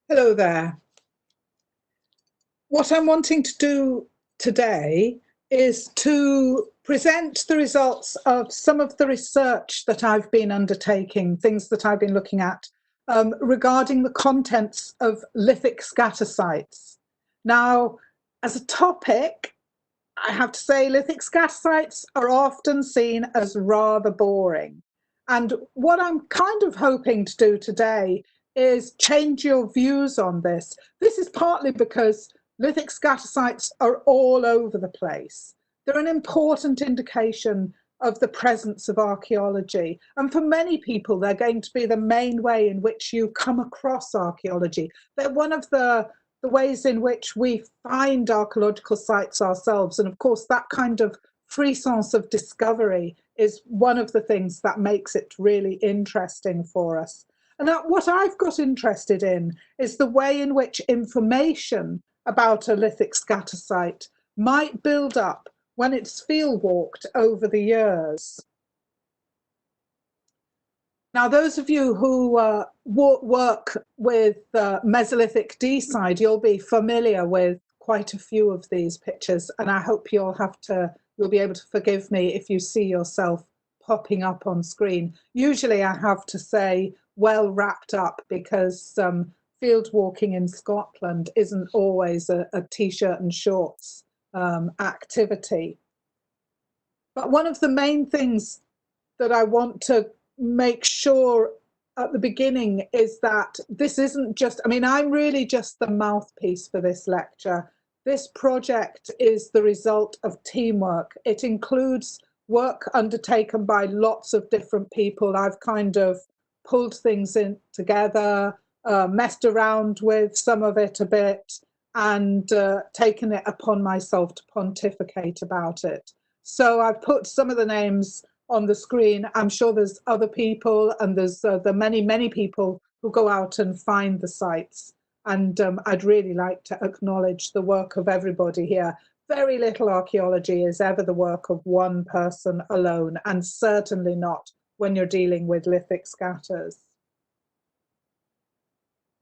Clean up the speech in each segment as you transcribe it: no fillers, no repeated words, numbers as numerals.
Hello there. What I'm wanting to do today is to present the results of some of the research that I've been undertaking, things that I've been looking at regarding the contents of lithic scatter sites. Now, as a topic, I have to say lithic scatter sites are often seen as rather boring. And what I'm kind of hoping to do today is change your views on this. This is partly because lithic scatter sites are all over the place. They're an important indication of the presence of archaeology. And for many people, they're going to be the main way in which you come across archaeology. They're one of the ways in which we find archaeological sites ourselves. And of course, that kind of free sense of discovery is one of the things that makes it really interesting for us. And what I've got interested in is the way in which information about a lithic scatter site might build up when it's field walked over the years. Now, those of you who work with Mesolithic D-side, you'll be familiar with quite a few of these pictures, and I hope you'll be able to forgive me if you see yourself popping up on screen. Usually I have to say well wrapped up because field walking in Scotland isn't always a t-shirt and shorts activity. But one of the main things that I want to make sure at the beginning is that this isn't just, I'm really just the mouthpiece for this lecture. This project is the result of teamwork. It includes work undertaken by lots of different people. I've kind of pulled things in together, messed around with some of it a bit, and taken it upon myself to pontificate about it. So I've put some of the names on the screen. I'm sure there's other people, and there's the many people who go out and find the sites. And I'd really like to acknowledge the work of everybody here. Very little archaeology is ever the work of one person alone, and certainly not when you're dealing with lithic scatters.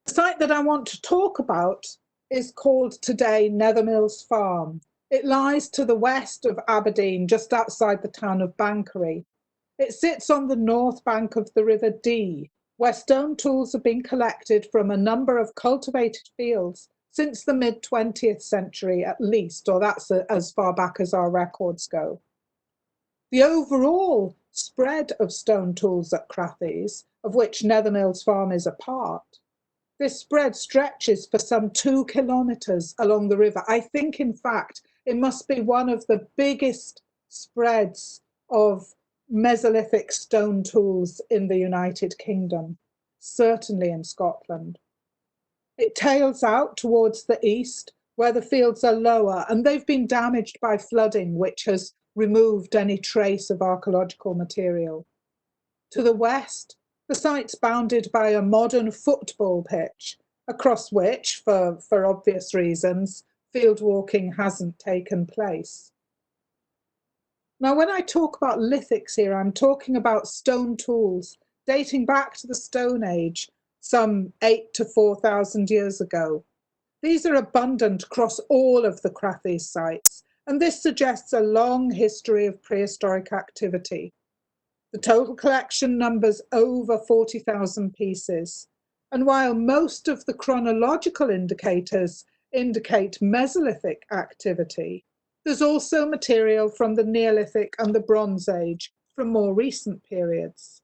The site that I want to talk about is called today Nethermills Farm. It lies to the west of Aberdeen, just outside the town of Banchory. It sits on the north bank of the River Dee, where stone tools have been collected from a number of cultivated fields since the mid-20th century at least, or that's as far back as our records go. The overall spread of stone tools at Crathes, of which Nethermills Farm is a part, this spread stretches for some 2 kilometres along the river. I think, in fact, it must be one of the biggest spreads of Mesolithic stone tools in the United Kingdom, certainly in Scotland. It tails out towards the east, where the fields are lower, and they've been damaged by flooding, which has removed any trace of archaeological material. To the west, the site's bounded by a modern football pitch, across which, for obvious reasons, field walking hasn't taken place. Now, when I talk about lithics here, I'm talking about stone tools dating back to the Stone Age, some 8,000 to 4,000 years ago. These are abundant across all of the Crathes sites, and this suggests a long history of prehistoric activity. The total collection numbers over 40,000 pieces, and while most of the chronological indicators indicate Mesolithic activity, there's also material from the Neolithic and the Bronze Age from more recent periods.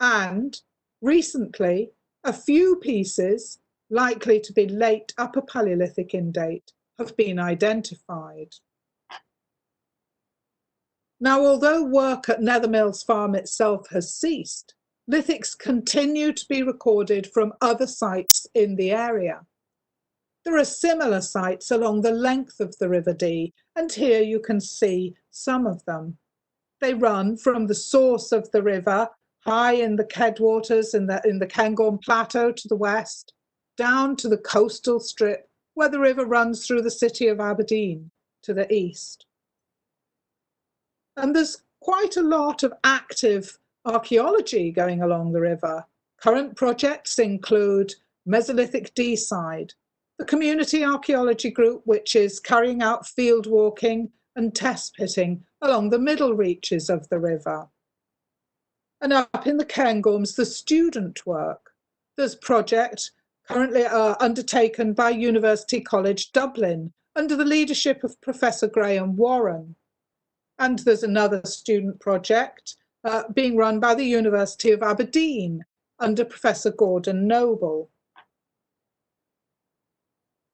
And recently, a few pieces likely to be late Upper Paleolithic in date have been identified. Now, although work at Nethermills Farm itself has ceased, lithics continue to be recorded from other sites in the area. There are similar sites along the length of the River Dee, and here you can see some of them. They run from the source of the river, high in the Kedwaters in the Cairngorm Plateau to the west, down to the coastal strip where the river runs through the city of Aberdeen to the east. And there's quite a lot of active archaeology going along the river. Current projects include Mesolithic D-side, the community archaeology group which is carrying out field walking and test pitting along the middle reaches of the river. And up in the Cairngorms, the student work. There's a project currently undertaken by University College Dublin under the leadership of Professor Graham Warren. And there's another student project being run by the University of Aberdeen under Professor Gordon Noble.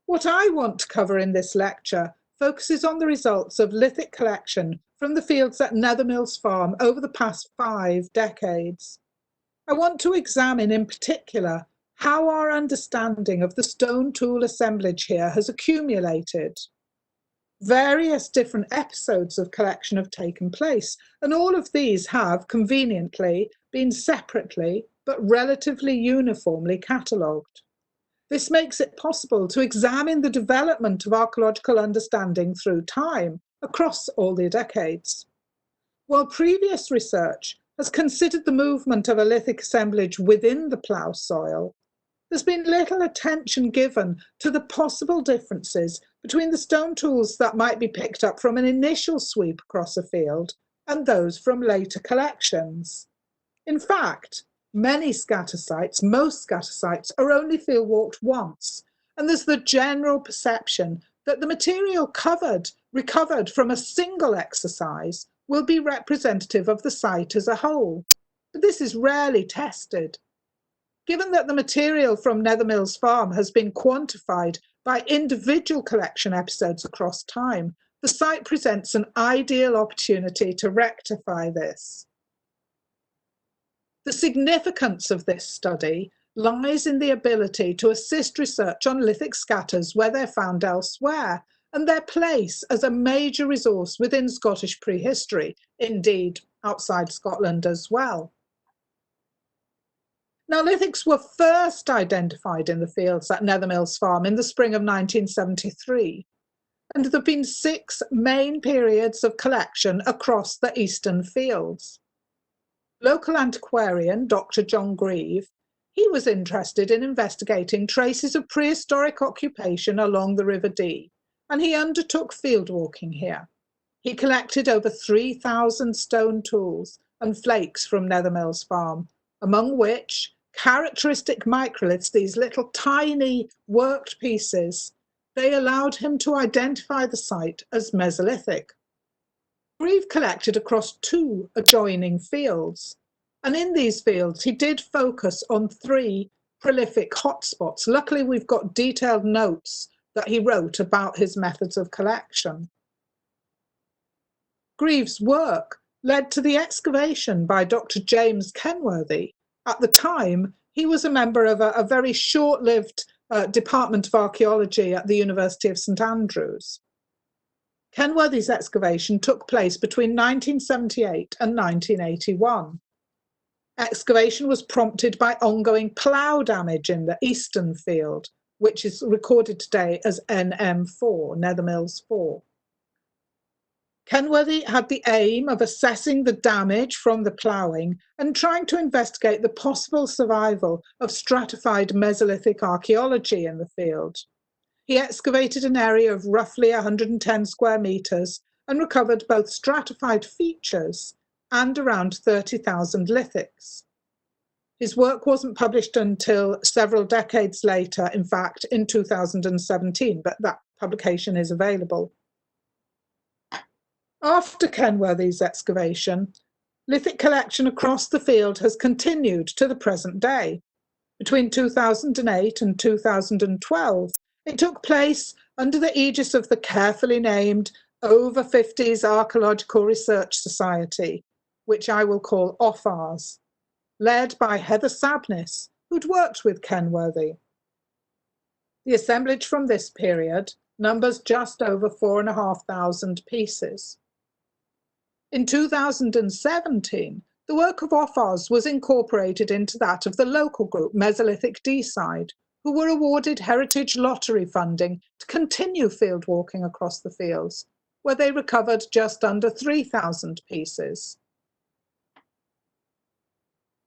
What I want to cover in this lecture focuses on the results of lithic collection from the fields at Nethermills Farm over the past 5 decades. I want to examine in particular how our understanding of the stone tool assemblage here has accumulated. Various different episodes of collection have taken place, and all of these have conveniently been separately but relatively uniformly catalogued. This makes it possible to examine the development of archaeological understanding through time across all the decades. While previous research has considered the movement of a lithic assemblage within the plough soil, there's been little attention given to the possible differences between the stone tools that might be picked up from an initial sweep across a field and those from later collections. In fact, most scatter sites are only field walked once, and there's the general perception that the material recovered from a single exercise will be representative of the site as a whole. But this is rarely tested. Given that the material from Nethermills Farm has been quantified by individual collection episodes across time, the site presents an ideal opportunity to rectify this. The significance of this study lies in the ability to assist research on lithic scatters where they're found elsewhere, and their place as a major resource within Scottish prehistory, indeed outside Scotland as well. Now, lithics were first identified in the fields at Nethermills Farm in the spring of 1973, and there have been 6 main periods of collection across the eastern fields. Local antiquarian Dr. John Greve, he was interested in investigating traces of prehistoric occupation along the River Dee, and he undertook field walking here. He collected over 3,000 stone tools and flakes from Nethermills Farm, among which characteristic microliths, these little tiny worked pieces, they allowed him to identify the site as Mesolithic. Greve collected across 2 adjoining fields, and in these fields he did focus on 3 prolific hotspots. Luckily, we've got detailed notes that he wrote about his methods of collection. Greve's work led to the excavation by Dr. James Kenworthy. At the time, he was a member of a very short-lived Department of Archaeology at the University of St Andrews. Kenworthy's excavation took place between 1978 and 1981. Excavation was prompted by ongoing plough damage in the eastern field, which is recorded today as NM4, Nethermills 4. Kenworthy had the aim of assessing the damage from the ploughing and trying to investigate the possible survival of stratified Mesolithic archaeology in the field. He excavated an area of roughly 110 square metres and recovered both stratified features and around 30,000 lithics. His work wasn't published until several decades later, in fact, in 2017, but that publication is available. After Kenworthy's excavation, lithic collection across the field has continued to the present day. Between 2008 and 2012, it took place under the aegis of the carefully named Over 50s Archaeological Research Society, which I will call OFARS, led by Heather Sabnis, who'd worked with Kenworthy. The assemblage from this period numbers just over 4,500 pieces. In 2017, the work of OFARS was incorporated into that of the local group Mesolithic D-side, who were awarded heritage lottery funding to continue field walking across the fields, where they recovered just under 3,000 pieces.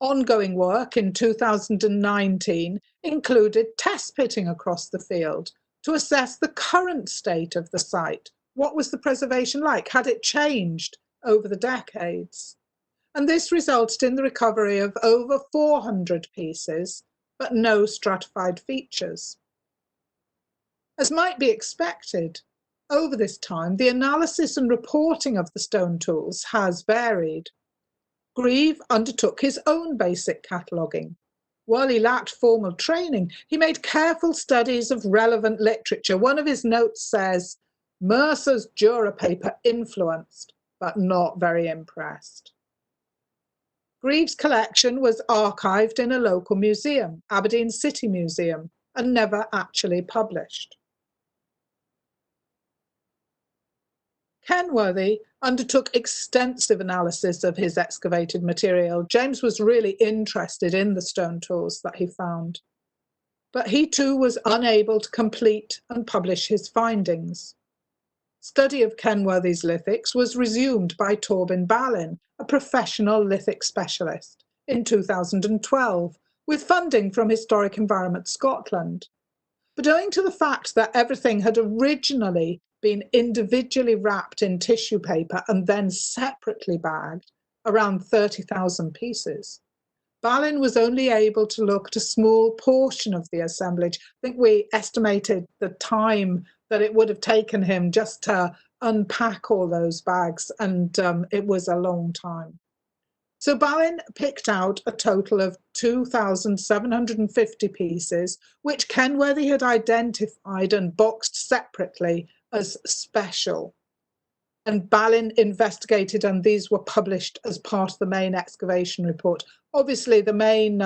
Ongoing work in 2019 included test pitting across the field to assess the current state of the site. What was the preservation like? Had it changed over the decades? And this resulted in the recovery of over 400 pieces, but no stratified features. As might be expected, over this time, the analysis and reporting of the stone tools has varied. Greve undertook his own basic cataloguing. While he lacked formal training, he made careful studies of relevant literature. One of his notes says, Mercer's Jura paper influenced, but not very impressed. Greve's collection was archived in a local museum, Aberdeen City Museum, and never actually published. Kenworthy undertook extensive analysis of his excavated material. James was really interested in the stone tools that he found, but he too was unable to complete and publish his findings. Study of Kenworthy's lithics was resumed by Torben Ballin, a professional lithic specialist, in 2012, with funding from Historic Environment Scotland. But owing to the fact that everything had originally been individually wrapped in tissue paper and then separately bagged, around 30,000 pieces, Ballin was only able to look at a small portion of the assemblage. I think we estimated the time that it would have taken him just to unpack all those bags, and it was a long time. So Ballin picked out a total of 2,750 pieces, which Kenworthy had identified and boxed separately as special. And Ballin investigated, and these were published as part of the main excavation report. Obviously, the main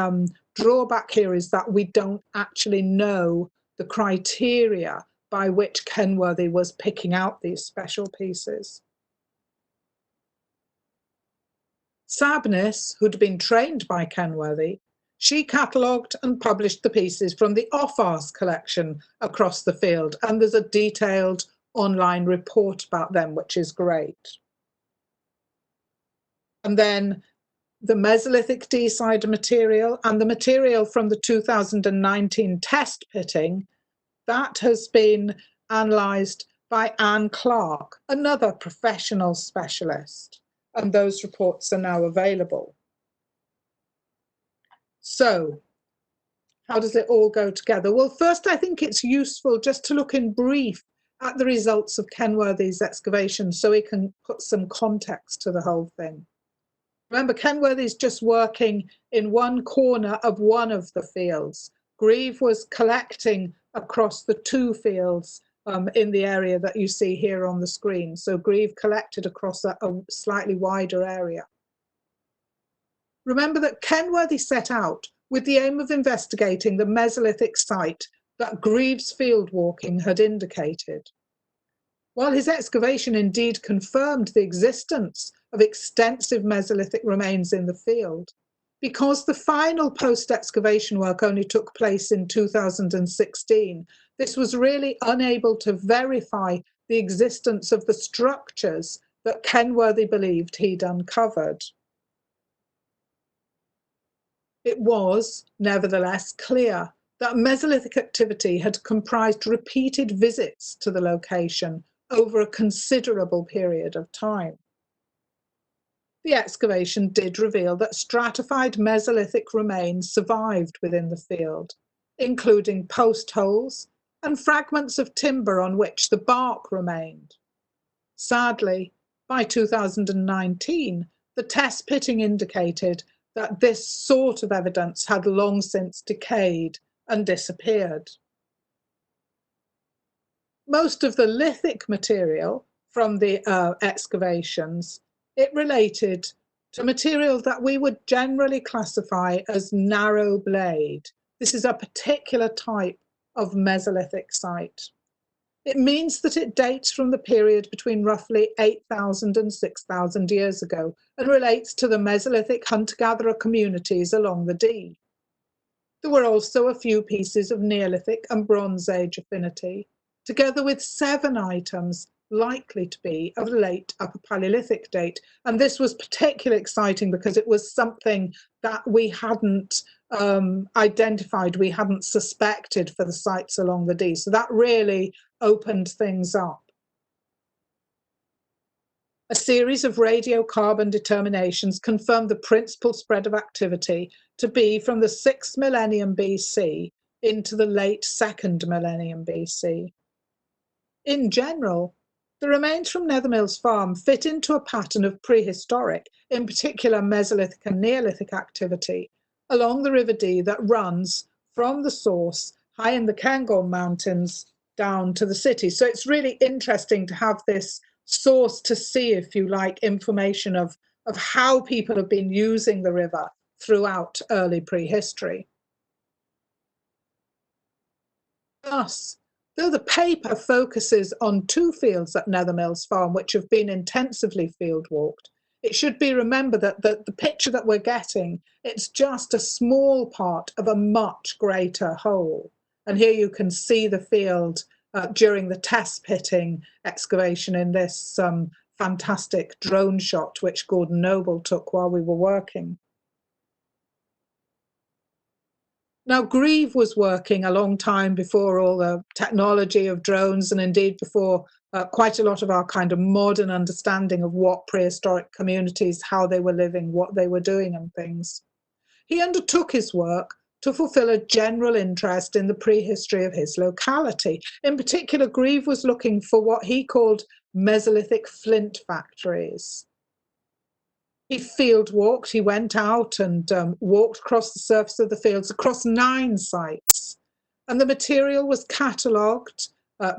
drawback here is that we don't actually know the criteria by which Kenworthy was picking out these special pieces. Sabnis, who'd been trained by Kenworthy, she catalogued and published the pieces from the Off-Ars collection across the field, and there's a detailed online report about them, which is great. And then the Mesolithic D-side material and the material from the 2019 test pitting, that has been analysed by Anne Clark, another professional specialist, and those reports are now available. So, how does it all go together? Well, first, I think it's useful just to look in brief at the results of Kenworthy's excavation so we can put some context to the whole thing. Remember, Kenworthy's just working in one corner of one of the fields. Greve was collecting across the two fields in the area that you see here on the screen. So Greve collected across a slightly wider area. Remember that Kenworthy set out with the aim of investigating the Mesolithic site that Greve's fieldwalking had indicated. While his excavation indeed confirmed the existence of extensive Mesolithic remains in the field, because the final post-excavation work only took place in 2016, this was really unable to verify the existence of the structures that Kenworthy believed he'd uncovered. It was, nevertheless, clear that Mesolithic activity had comprised repeated visits to the location over a considerable period of time. The excavation did reveal that stratified Mesolithic remains survived within the field, including post holes and fragments of timber on which the bark remained. Sadly, by 2019, the test pitting indicated that this sort of evidence had long since decayed and disappeared. Most of the lithic material from the excavations, it related to material that we would generally classify as narrow blade. This is a particular type of Mesolithic site. It means that it dates from the period between roughly 8,000 and 6,000 years ago and relates to the Mesolithic hunter-gatherer communities along the Dee. There were also a few pieces of Neolithic and Bronze Age affinity, together with 7 items likely to be of late Upper Paleolithic date. And this was particularly exciting because it was something that we hadn't identified, we hadn't suspected for the sites along the Dee. So that really opened things up. A series of radiocarbon determinations confirmed the principal spread of activity to be from the 6th millennium BC into the late 2nd millennium BC. In general, the remains from Nethermills Farm fit into a pattern of prehistoric, in particular Mesolithic and Neolithic activity, along the River Dee that runs from the source high in the Cairngorm Mountains down to the city. So it's really interesting to have this source to see, if you like, information of how people have been using the river throughout early prehistory. Thus, though the paper focuses on 2 fields at Nethermills Farm, which have been intensively field walked, it should be remembered that the picture that we're getting, it's just a small part of a much greater whole. And here you can see the field during the test pitting excavation in this fantastic drone shot, which Gordon Noble took while we were working. Now, Greve was working a long time before all the technology of drones, and indeed before quite a lot of our kind of modern understanding of what prehistoric communities, how they were living, what they were doing and things. He undertook his work to fulfill a general interest in the prehistory of his locality. In particular, Greve was looking for what he called Mesolithic flint factories. He field walked, he went out and walked across the surface of the fields across 9 sites. And the material was catalogued,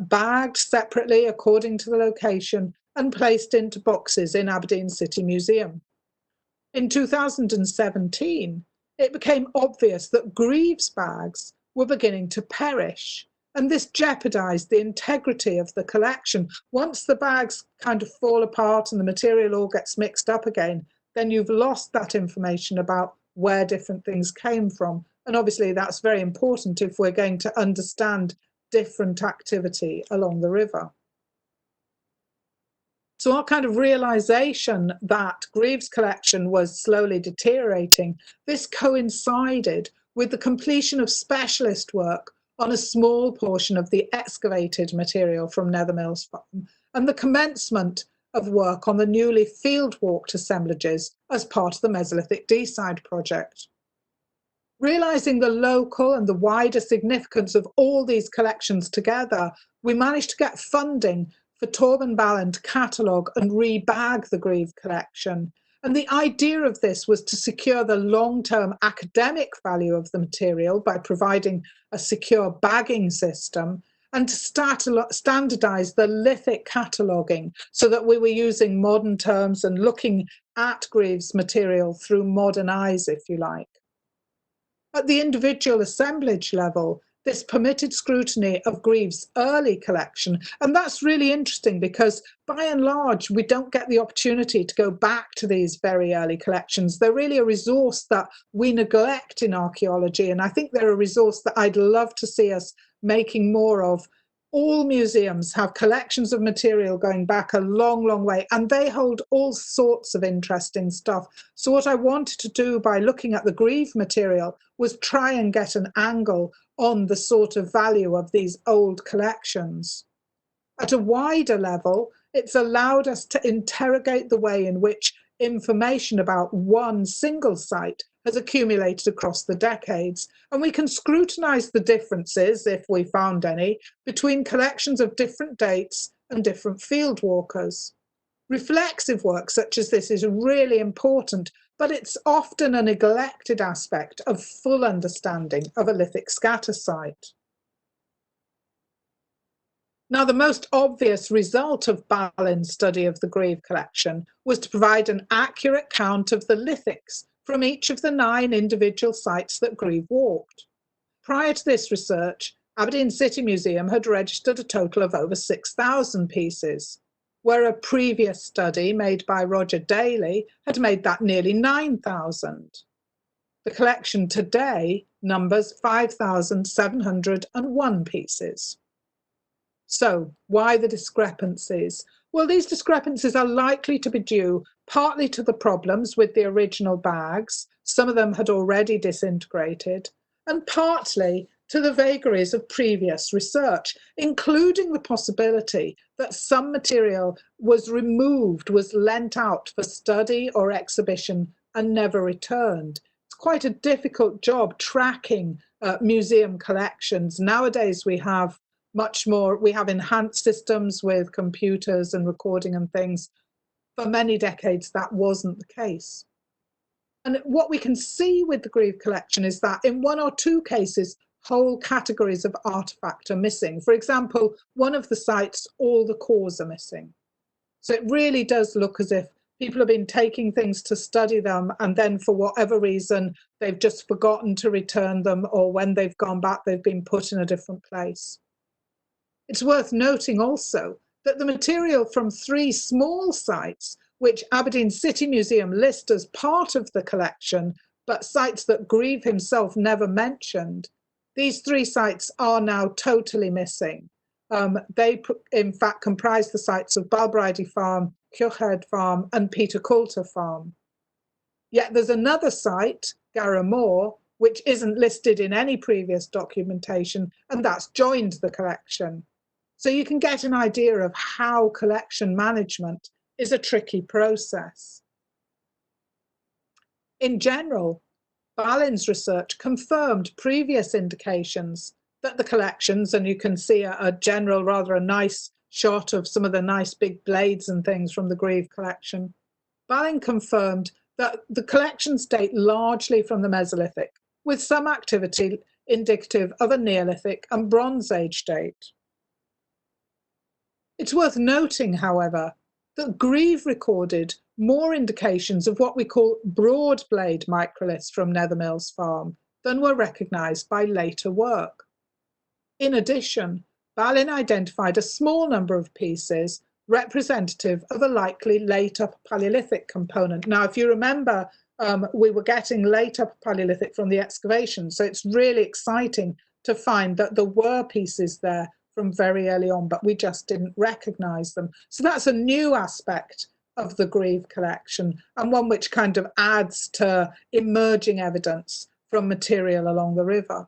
bagged separately according to the location, and placed into boxes in Aberdeen City Museum. In 2017, it became obvious that Greve's bags were beginning to perish, and this jeopardized the integrity of the collection. Once the bags kind of fall apart and the material all gets mixed up again, then you've lost that information about where different things came from. And obviously that's very important if we're going to understand different activity along the river. So our kind of realization that Greve's collection was slowly deteriorating, this coincided with the completion of specialist work on a small portion of the excavated material from Nethermills Farm and the commencement of work on the newly field-walked assemblages as part of the Mesolithic Deeside project. Realizing the local and the wider significance of all these collections together, we managed to get funding for Torben Ballen to catalogue and rebag the Greve collection. And the idea of this was to secure the long-term academic value of the material by providing a secure bagging system, and to standardise the lithic cataloguing so that we were using modern terms and looking at Greve's material through modern eyes, if you like. At the individual assemblage level, this permitted scrutiny of Greve's early collection. And that's really interesting because by and large, we don't get the opportunity to go back to these very early collections. They're really a resource that we neglect in archaeology. And I think they're a resource that I'd love to see us making more of. All museums have collections of material going back a long, long way, and they hold all sorts of interesting stuff. So what I wanted to do by looking at the Greve material was try and get an angle on the sort of value of these old collections. At a wider level, it's allowed us to interrogate the way in which information about one single site has accumulated across the decades, and we can scrutinise the differences, if we found any, between collections of different dates and different field walkers. Reflexive work such as this is really important, but it's often a neglected aspect of full understanding of a lithic scatter site. Now, the most obvious result of Ballen's study of the Greve collection was to provide an accurate count of the lithics from each of the 9 individual sites that Greve walked. Prior to this research, Aberdeen City Museum had registered a total of over 6,000 pieces, where a previous study made by Roger Daly had made that nearly 9,000. The collection today numbers 5,701 pieces. So why the discrepancies? Well, these discrepancies are likely to be due partly to the problems with the original bags. Some of them had already disintegrated, and partly to the vagaries of previous research, including the possibility that some material was removed, was lent out for study or exhibition and never returned. It's quite a difficult job tracking museum collections. Nowadays, we have much more, we have enhanced systems with computers and recording and things. For many decades, that wasn't the case. And what we can see with the Greve collection is that in one or two cases, whole categories of artifact are missing. For example, one of the sites, all the cores are missing. So it really does look as if people have been taking things to study them, and then for whatever reason, they've just forgotten to return them, or when they've gone back, they've been put in a different place. It's worth noting also that the material from 3 small sites, which Aberdeen City Museum lists as part of the collection, but sites that Greve himself never mentioned, these 3 sites are now totally missing. They, in fact, comprise the sites of Balbrady Farm, Ciochhead Farm, and Peter Coulter Farm. Yet there's another site, Garramore, which isn't listed in any previous documentation, and that's joined the collection. So you can get an idea of how collection management is a tricky process. In general, Ballin's research confirmed previous indications that the collections, and you can see a general, rather a nice shot of some of the nice big blades and things from the Greve collection. Ballin confirmed that the collections date largely from the Mesolithic, with some activity indicative of a Neolithic and Bronze Age date. It's worth noting, however, that Greve recorded more indications of what we call broad blade microliths from Nethermills Farm than were recognised by later work. In addition, Ballin identified a small number of pieces representative of a likely late Upper Paleolithic component. Now, if you remember, we were getting late Upper Paleolithic from the excavation, so it's really exciting to find that there were pieces there from very early on, but we just didn't recognise them. So that's a new aspect of the Greve collection, and one which kind of adds to emerging evidence from material along the river.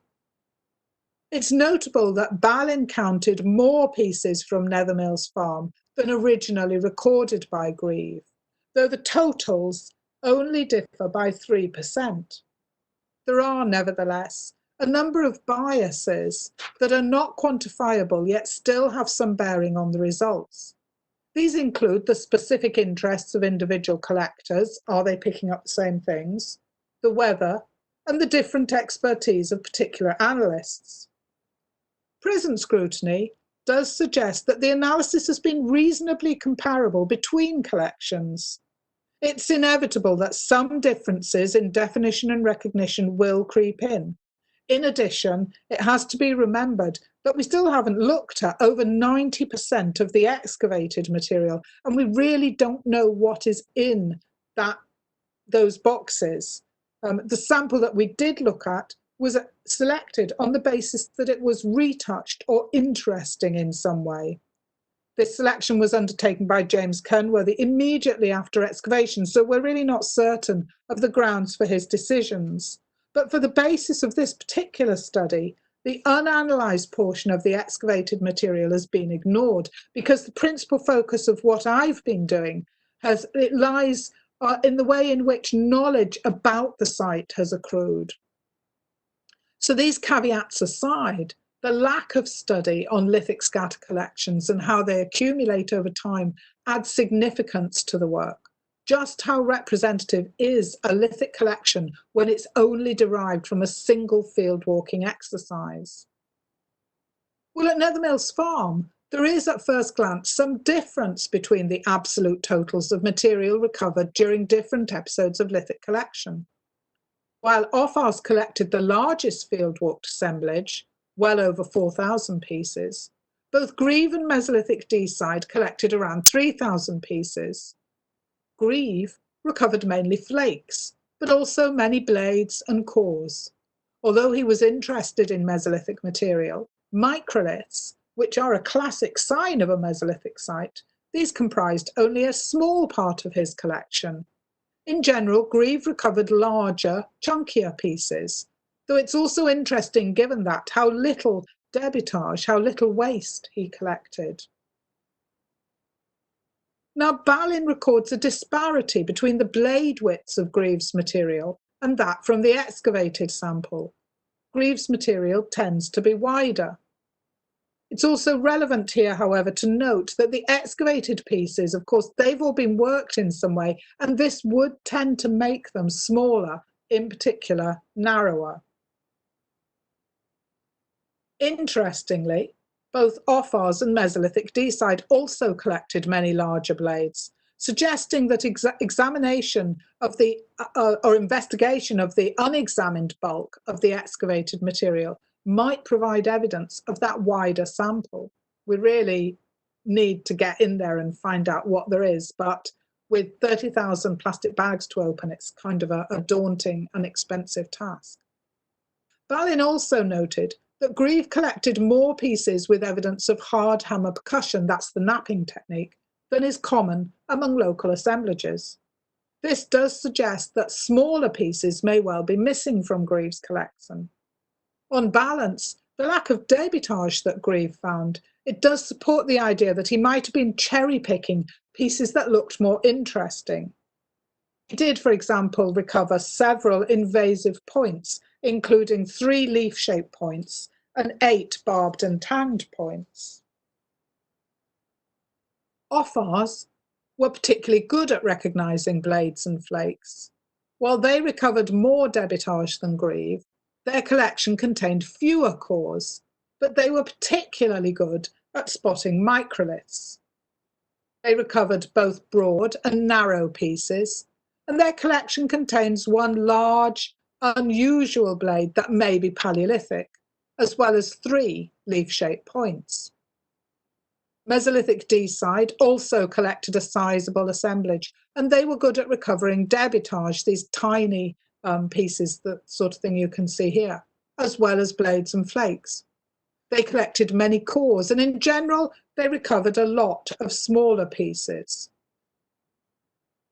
It's notable that Ballin counted more pieces from Nethermills Farm than originally recorded by Greve, though the totals only differ by 3%. There are, nevertheless, a number of biases that are not quantifiable yet still have some bearing on the results. These include the specific interests of individual collectors, are they picking up the same things, the weather, and the different expertise of particular analysts. Present scrutiny does suggest that the analysis has been reasonably comparable between collections. It's inevitable that some differences in definition and recognition will creep in. In addition, it has to be remembered that we still haven't looked at over 90% of the excavated material, and we really don't know what is in those boxes. The sample that we did look at was selected on the basis that it was retouched or interesting in some way. This selection was undertaken by James Kenworthy immediately after excavation, so we're really not certain of the grounds for his decisions. But for the basis of this particular study, the unanalysed portion of the excavated material has been ignored, because the principal focus of what I've been doing lies in the way in which knowledge about the site has accrued. So these caveats aside, the lack of study on lithic scatter collections and how they accumulate over time adds significance to the work. Just how representative is a lithic collection when it's only derived from a single field walking exercise? Well, at Nethermills Farm, there is at first glance some difference between the absolute totals of material recovered during different episodes of lithic collection. While Offars collected the largest field-walked assemblage, well over 4,000 pieces, both Greve and Mesolithic D-side collected around 3,000 pieces. Greve recovered mainly flakes, but also many blades and cores. Although he was interested in Mesolithic material, microliths, which are a classic sign of a Mesolithic site, these comprised only a small part of his collection. In general, Greve recovered larger, chunkier pieces, though it's also interesting given that how little debitage, how little waste he collected. Now, Balin records a disparity between the blade widths of Greve's material and that from the excavated sample. Greve's material tends to be wider. It's also relevant here, however, to note that the excavated pieces, of course, they've all been worked in some way, and this would tend to make them smaller, in particular, narrower. Interestingly, both Ophars and Mesolithic Deeside also collected many larger blades, suggesting that examination of the or investigation of the unexamined bulk of the excavated material might provide evidence of that wider sample. We really need to get in there and find out what there is, but with 30,000 plastic bags to open, it's kind of a daunting and expensive task. Balin also noted that Greve collected more pieces with evidence of hard hammer percussion, that's the knapping technique, than is common among local assemblages. This does suggest that smaller pieces may well be missing from Greve's collection. On balance, the lack of debitage that Greve found, it does support the idea that he might have been cherry-picking pieces that looked more interesting. He did, for example, recover several invasive points, including 3 leaf-shaped points and 8 barbed and tanged points. Ophars were particularly good at recognising blades and flakes. While they recovered more debitage than Greve, their collection contained fewer cores, but they were particularly good at spotting microliths. They recovered both broad and narrow pieces, and their collection contains one large, unusual blade that may be Paleolithic, as well as 3 leaf-shaped points. Mesolithic Deeside also collected a sizable assemblage, and they were good at recovering debitage, these tiny pieces, the sort of thing you can see here, as well as blades and flakes. They collected many cores, and in general, they recovered a lot of smaller pieces.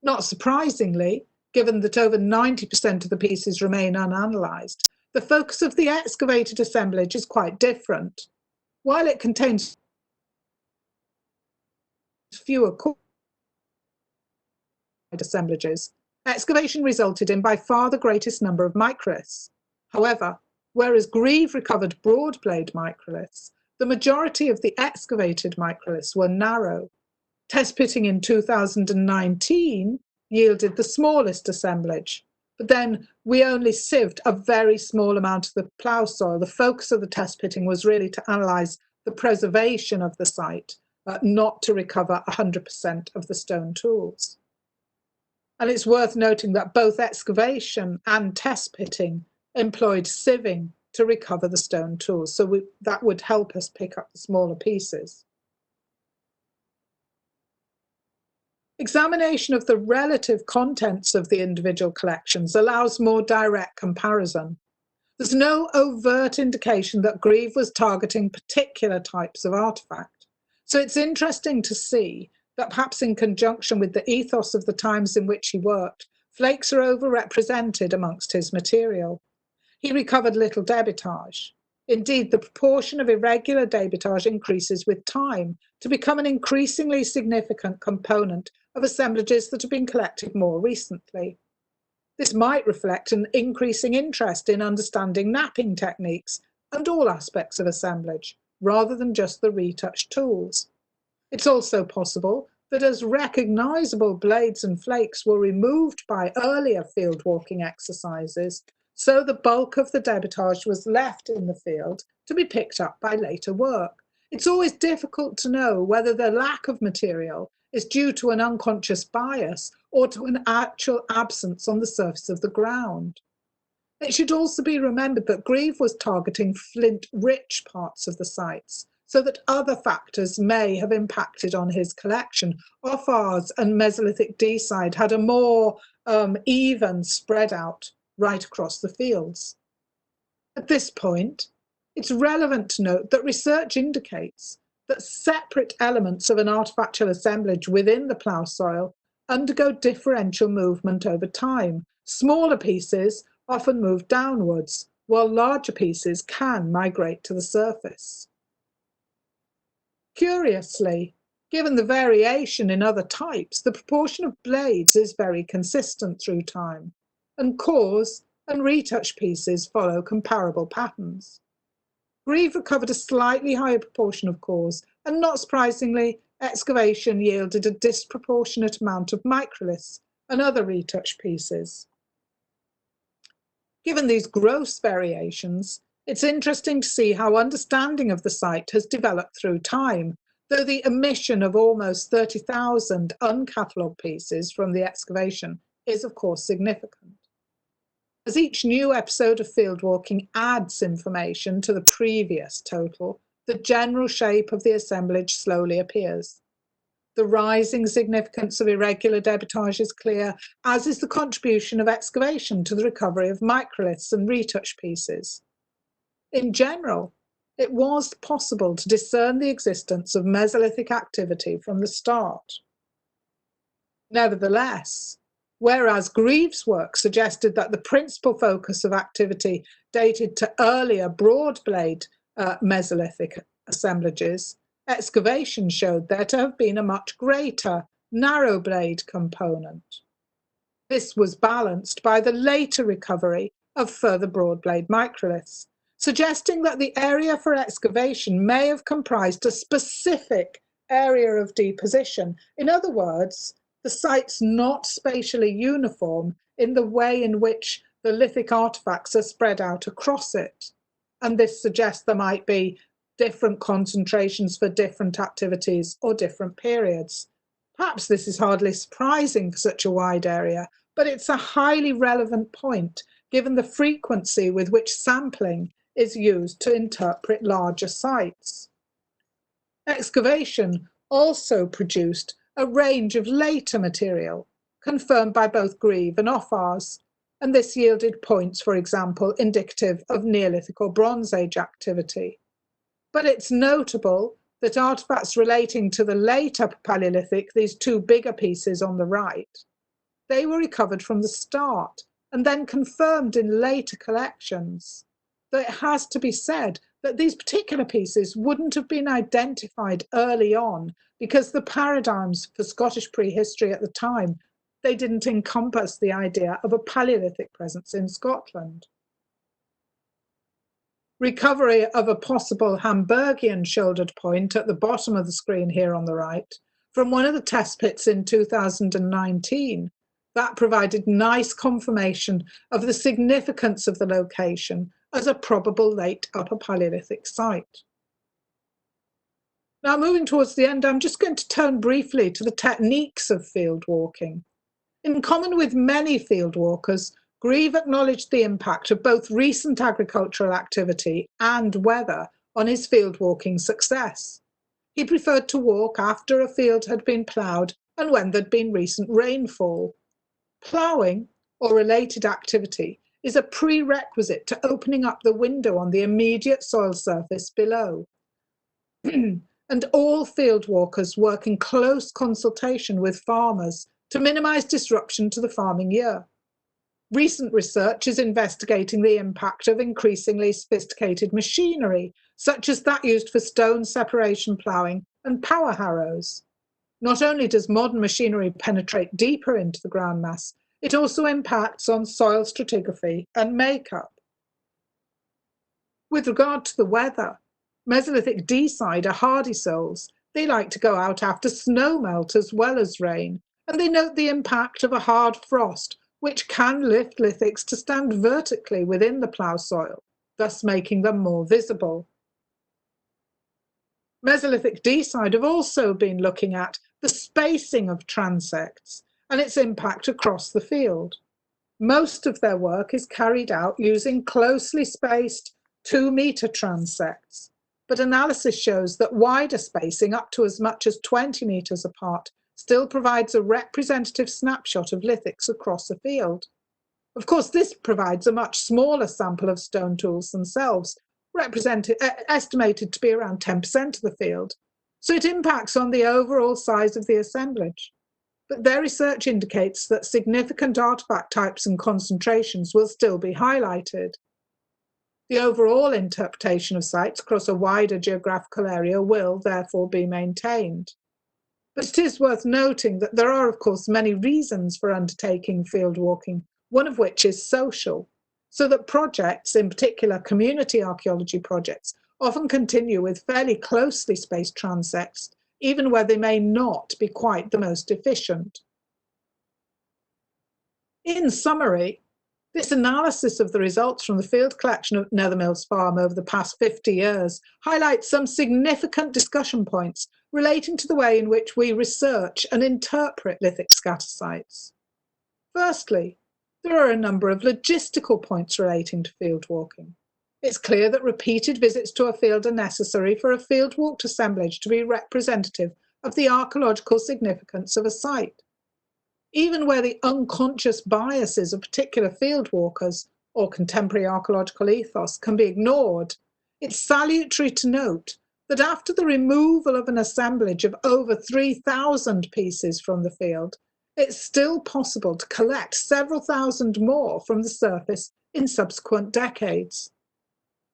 Not surprisingly, given that over 90% of the pieces remain unanalyzed, the focus of the excavated assemblage is quite different. While it contains fewer core assemblages, excavation resulted in by far the greatest number of microliths. However, whereas Greve recovered broad blade microliths, the majority of the excavated microliths were narrow. Test pitting in 2019 yielded the smallest assemblage, but then we only sieved a very small amount of the plough soil. The focus of the test pitting was really to analyse the preservation of the site, not to recover 100% of the stone tools. And it's worth noting that both excavation and test pitting employed sieving to recover the stone tools, so that would help us pick up the smaller pieces. Examination of the relative contents of the individual collections allows more direct comparison. There's no overt indication that Greve was targeting particular types of artefact, so it's interesting to see that perhaps in conjunction with the ethos of the times in which he worked, flakes are overrepresented amongst his material. He recovered little debitage. Indeed, the proportion of irregular debitage increases with time to become an increasingly significant component of assemblages that have been collected more recently. This might reflect an increasing interest in understanding knapping techniques and all aspects of assemblage, rather than just the retouched tools. It's also possible that as recognisable blades and flakes were removed by earlier fieldwalking exercises, so the bulk of the debitage was left in the field to be picked up by later work. It's always difficult to know whether the lack of material is due to an unconscious bias or to an actual absence on the surface of the ground. It should also be remembered that Greve was targeting flint-rich parts of the sites, so that other factors may have impacted on his collection. Ophars and Mesolithic Deeside had a more even spread out right across the fields. At this point, It's relevant to note that research indicates that separate elements of an artifactual assemblage within the plough soil undergo differential movement over time. Smaller pieces often move downwards, while larger pieces can migrate to the surface. Curiously, given the variation in other types, the proportion of blades is very consistent through time, and cores and retouch pieces follow comparable patterns. Greve recovered a slightly higher proportion of cores, and not surprisingly, excavation yielded a disproportionate amount of microliths and other retouch pieces. Given these gross variations, it's interesting to see how understanding of the site has developed through time, though the omission of almost 30,000 uncatalogued pieces from the excavation is of course significant. As each new episode of fieldwalking adds information to the previous total, the general shape of the assemblage slowly appears. The rising significance of irregular debitage is clear, as is the contribution of excavation to the recovery of microliths and retouch pieces. In general, it was possible to discern the existence of Mesolithic activity from the start. Nevertheless, whereas Greve's work suggested that the principal focus of activity dated to earlier broad blade Mesolithic assemblages, excavation showed there to have been a much greater narrow blade component. This was balanced by the later recovery of further broad blade microliths, suggesting that the area for excavation may have comprised a specific area of deposition. In other words, the site's not spatially uniform in the way in which the lithic artifacts are spread out across it. And this suggests there might be different concentrations for different activities or different periods. Perhaps this is hardly surprising for such a wide area, but it's a highly relevant point given the frequency with which sampling is used to interpret larger sites. Excavation also produced a range of later material, confirmed by both Greve and Offars, and this yielded points, for example, indicative of Neolithic or Bronze Age activity. But it's notable that artifacts relating to the later Paleolithic, these two bigger pieces on the right, they were recovered from the start and then confirmed in later collections. Though it has to be said that these particular pieces wouldn't have been identified early on because the paradigms for Scottish prehistory at the time, they didn't encompass the idea of a Paleolithic presence in Scotland. Recovery of a possible Hamburgian shouldered point at the bottom of the screen here on the right from one of the test pits in 2019, that provided nice confirmation of the significance of the location as a probable late Upper Paleolithic site. Now, moving towards the end, I'm just going to turn briefly to the techniques of field walking. In common with many field walkers, Greve acknowledged the impact of both recent agricultural activity and weather on his field walking success. He preferred to walk after a field had been ploughed and when there'd been recent rainfall. Ploughing, or related activity, is a prerequisite to opening up the window on the immediate soil surface below. And all field walkers work in close consultation with farmers to minimise disruption to the farming year. Recent research is investigating the impact of increasingly sophisticated machinery, such as that used for stone separation ploughing and power harrows. Not only does modern machinery penetrate deeper into the ground mass, it also impacts on soil stratigraphy and makeup. With regard to the weather, Mesolithic D-side are hardy souls. They like to go out after snow melt as well as rain, and they note the impact of a hard frost, which can lift lithics to stand vertically within the plough soil, thus making them more visible. Mesolithic D-side have also been looking at the spacing of transects and its impact across the field. Most of their work is carried out using closely spaced 2-metre transects, but analysis shows that wider spacing, up to as much as 20 metres apart, still provides a representative snapshot of lithics across a field. Of course, this provides a much smaller sample of stone tools themselves, estimated to be around 10% of the field, so it impacts on the overall size of the assemblage. But their research indicates that significant artefact types and concentrations will still be highlighted. The overall interpretation of sites across a wider geographical area will therefore be maintained. But it is worth noting that there are, of course, many reasons for undertaking field walking, one of which is social, so that projects, in particular community archaeology projects, often continue with fairly closely spaced transects, even where they may not be quite the most efficient. In summary, this analysis of the results from the field collection at Nethermills Farm over the past 50 years highlights some significant discussion points relating to the way in which we research and interpret lithic scatter sites. Firstly, there are a number of logistical points relating to field walking. It's clear that repeated visits to a field are necessary for a field walked assemblage to be representative of the archaeological significance of a site. Even where the unconscious biases of particular field walkers or contemporary archaeological ethos can be ignored, it's salutary to note that after the removal of an assemblage of over 3,000 pieces from the field, it's still possible to collect several thousand more from the surface in subsequent decades.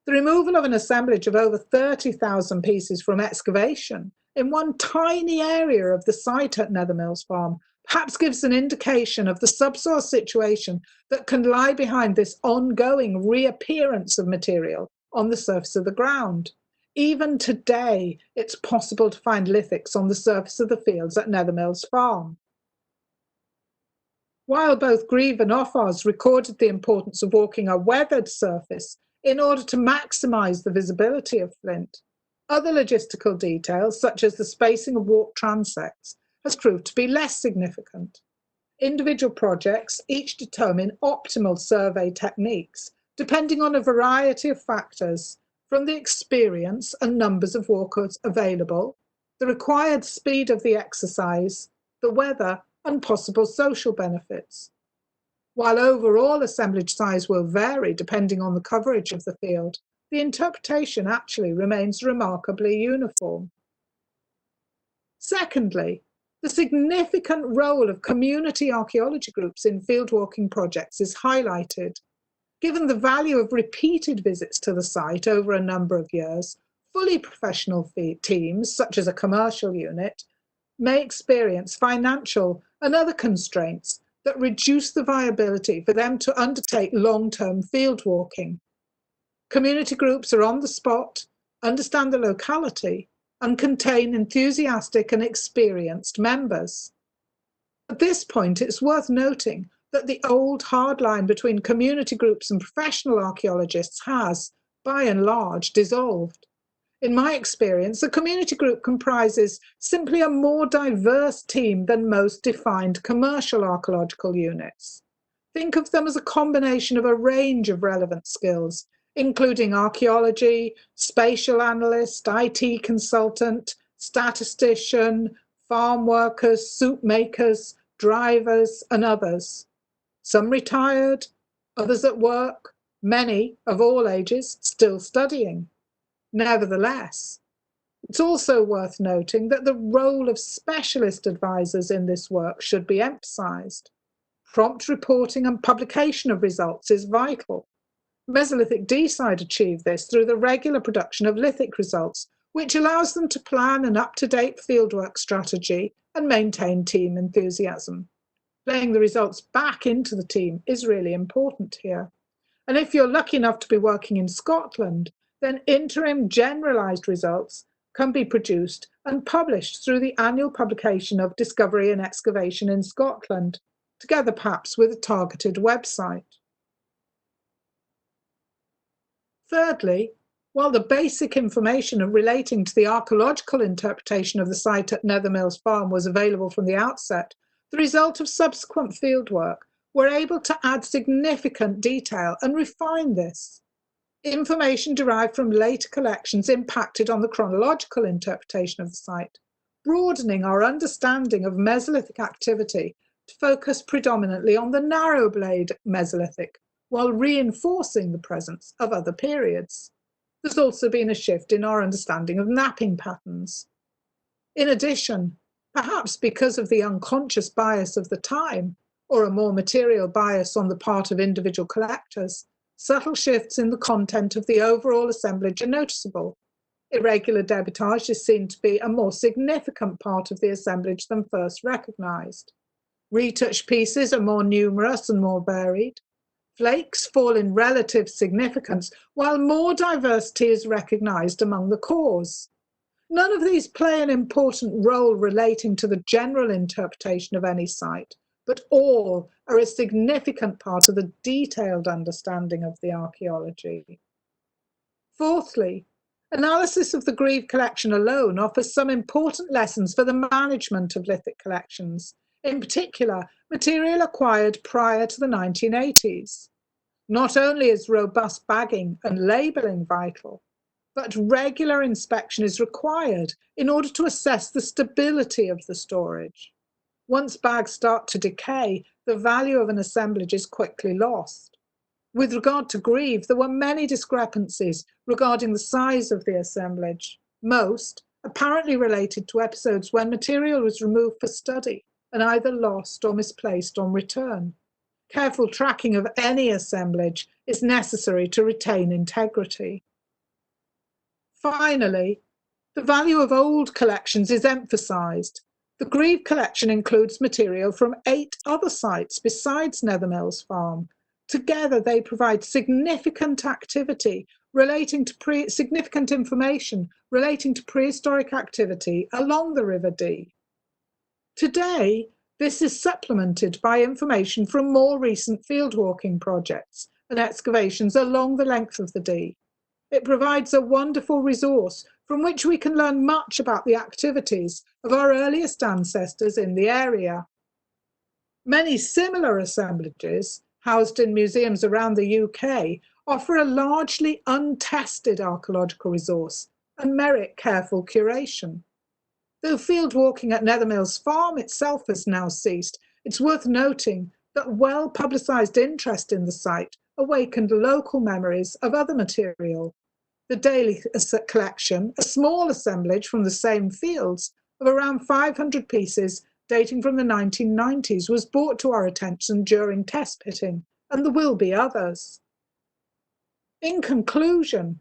The removal of an assemblage of over 30,000 pieces from excavation in one tiny area of the site at Nethermills Farm perhaps gives an indication of the subsoil situation that can lie behind this ongoing reappearance of material on the surface of the ground. Even today, it's possible to find lithics on the surface of the fields at Nethermills Farm. While both Greve and Offars recorded the importance of walking a weathered surface in order to maximise the visibility of flint, other logistical details, such as the spacing of walk transects, has proved to be less significant. Individual projects each determine optimal survey techniques, depending on a variety of factors, from the experience and numbers of walkers available, the required speed of the exercise, the weather, and possible social benefits. While overall assemblage size will vary depending on the coverage of the field, the interpretation actually remains remarkably uniform. Secondly, the significant role of community archaeology groups in fieldwalking projects is highlighted. Given the value of repeated visits to the site over a number of years, fully professional teams, such as a commercial unit, may experience financial and other constraints that reduce the viability for them to undertake long-term field walking. Community groups are on the spot, understand the locality, and contain enthusiastic and experienced members. At this point, it's worth noting that the old hard line between community groups and professional archaeologists has, by and large, dissolved. In my experience, a community group comprises simply a more diverse team than most defined commercial archaeological units. Think of them as a combination of a range of relevant skills, including archaeology, spatial analyst, IT consultant, statistician, farm workers, soup makers, drivers, and others. Some retired, others at work, many of all ages still studying. Nevertheless, it's also worth noting that the role of specialist advisors in this work should be emphasised. Prompt reporting and publication of results is vital. Mesolithic D-side achieve this through the regular production of lithic results, which allows them to plan an up-to-date fieldwork strategy and maintain team enthusiasm. Playing the results back into the team is really important here. And if you're lucky enough to be working in Scotland, then interim generalised results can be produced and published through the annual publication of Discovery and Excavation in Scotland, together perhaps with a targeted website. Thirdly, while the basic information relating to the archaeological interpretation of the site at Nethermills Farm was available from the outset, the result of subsequent fieldwork were able to add significant detail and refine this. Information derived from later collections impacted on the chronological interpretation of the site, broadening our understanding of Mesolithic activity to focus predominantly on the narrow blade Mesolithic, while reinforcing the presence of other periods. There's also been a shift in our understanding of napping patterns. In addition, perhaps because of the unconscious bias of the time, or a more material bias on the part of individual collectors, subtle shifts in the content of the overall assemblage are noticeable. Irregular debitage is seen to be a more significant part of the assemblage than first recognised. Retouched pieces are more numerous and more varied. Flakes fall in relative significance, while more diversity is recognised among the cores. None of these play an important role relating to the general interpretation of any site, but all are a significant part of the detailed understanding of the archaeology. Fourthly, analysis of the Greve Collection alone offers some important lessons for the management of lithic collections, in particular, material acquired prior to the 1980s. Not only is robust bagging and labelling vital, but regular inspection is required in order to assess the stability of the storage. Once bags start to decay, the value of an assemblage is quickly lost. With regard to Greve, there were many discrepancies regarding the size of the assemblage, most apparently related to episodes when material was removed for study and either lost or misplaced on return. Careful tracking of any assemblage is necessary to retain integrity. Finally, the value of old collections is emphasised. The Greve Collection includes material from 8 other sites besides Nethermills Farm. Together, they provide significant activity relating to significant information relating to prehistoric activity along the River Dee. Today, this is supplemented by information from more recent fieldwalking projects and excavations along the length of the Dee. It provides a wonderful resource from which we can learn much about the activities of our earliest ancestors in the area. Many similar assemblages, housed in museums around the UK, offer a largely untested archaeological resource and merit careful curation. Though field walking at Nethermills Farm itself has now ceased, it's worth noting that well-publicised interest in the site awakened local memories of other material. The Daily Collection, a small assemblage from the same fields of around 500 pieces dating from the 1990s, was brought to our attention during test pitting, and there will be others. In conclusion,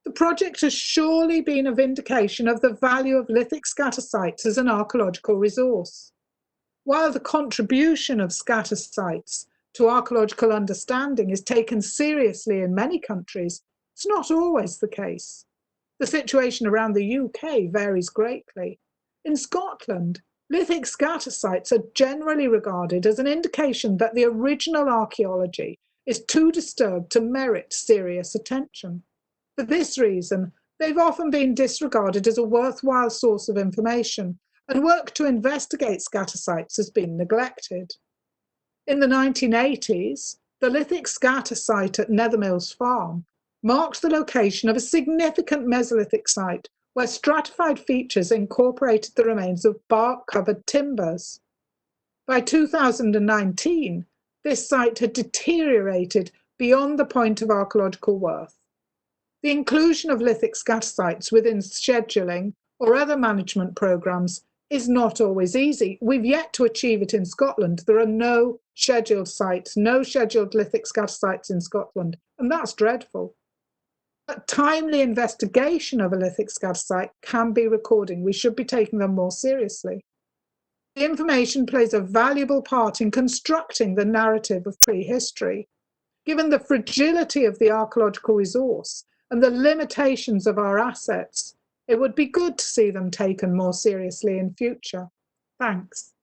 the project has surely been a vindication of the value of lithic scatter sites as an archaeological resource. While the contribution of scatter sites to archaeological understanding is taken seriously in many countries, it's not always the case. The situation around the UK varies greatly. In Scotland, lithic scatter sites are generally regarded as an indication that the original archaeology is too disturbed to merit serious attention. For this reason, they've often been disregarded as a worthwhile source of information, and work to investigate scatter sites has been neglected. In the 1980s, the Lithic Scatter site at Nethermills Farm marked the location of a significant Mesolithic site where stratified features incorporated the remains of bark-covered timbers. By 2019, this site had deteriorated beyond the point of archaeological worth. The inclusion of lithic scatter sites within scheduling or other management programmes is not always easy. We've yet to achieve it in Scotland. There are no scheduled sites, no scheduled lithic scatter sites in Scotland, and that's dreadful. But timely investigation of a lithic scatter site can be recording. We should be taking them more seriously. The information plays a valuable part in constructing the narrative of prehistory. Given the fragility of the archaeological resource and the limitations of our assets, it would be good to see them taken more seriously in future. Thanks.